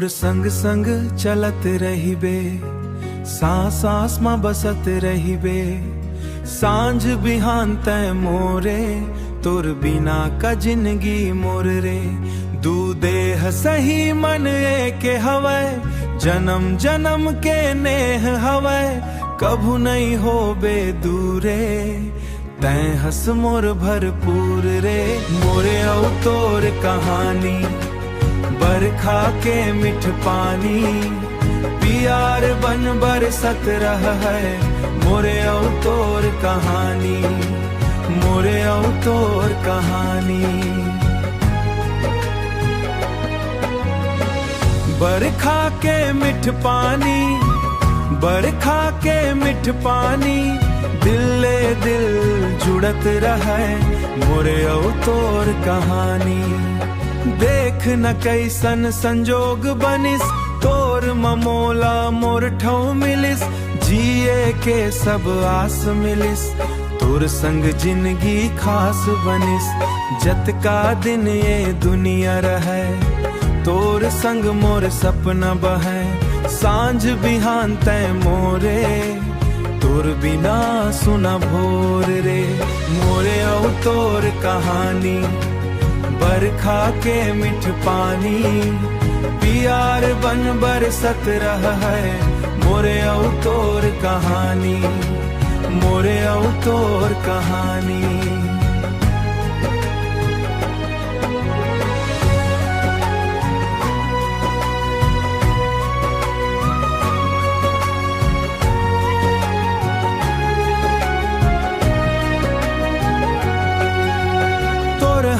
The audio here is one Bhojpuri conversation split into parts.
तोर संग संग चलत रहिबे, सांस सांस में बसत रहिबे। सांझ बिहान तय मोरे, तोर बिना का जिंदगी मोर रे। दू देह सही मन एक हवै, जन्म जन्म के नेह हवै। कभू नहीं होबे दूरे, तैं हस मोर भरपूर रे। मोरे औ तोर कहानी, बरखा के मिठ पानी। पियार बन बरसत रह है, मोरे औ तोर कहानी, मोरे औ तोर कहानी। बरखा के मिठ पानी, बरखा के मिठ पानी। दिल ले दिल जुड़त रहे, मोरे औ तोर कहानी। देख न कैसन संजोग बनिस, तोर ममोला मोर ठौ मिलिस। जिए के सब आस मिलिस, तोर संग जिंदगी खास बनिस। जत का दिन ये दुनिया रहे, तोर संग मोर सपना बहे। सांझ बिहान तय मोरे, तोर बिना सुना भोर रे। मोरे औ तोर कहानी, बरखा के मिठ पानी। पियार बन बरसत रह है, मोरे औ तोर कहानी, मोरे औ तोर कहानी।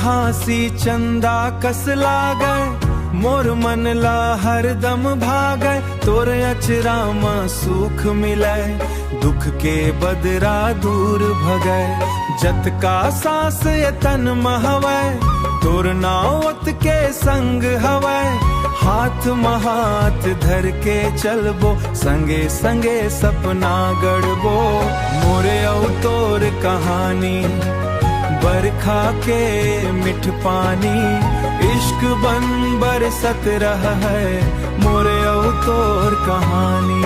हाँसी चंदा कस लागे, मोर मन ला हरदम भागे। तोर अचरा में सुख मिले, दुख के बदरा दूर भगे। जत का सांस ये तन में हवै, तोर नावत के संग हवै। हाथ में हाथ धर के चलबो, संगे संगे सपना गढ़बो। मोरे औ तोर कहानी, बरखा के मिठ पानी। इश्क बन बरसत रह है, मोरे औ तोर कहानी।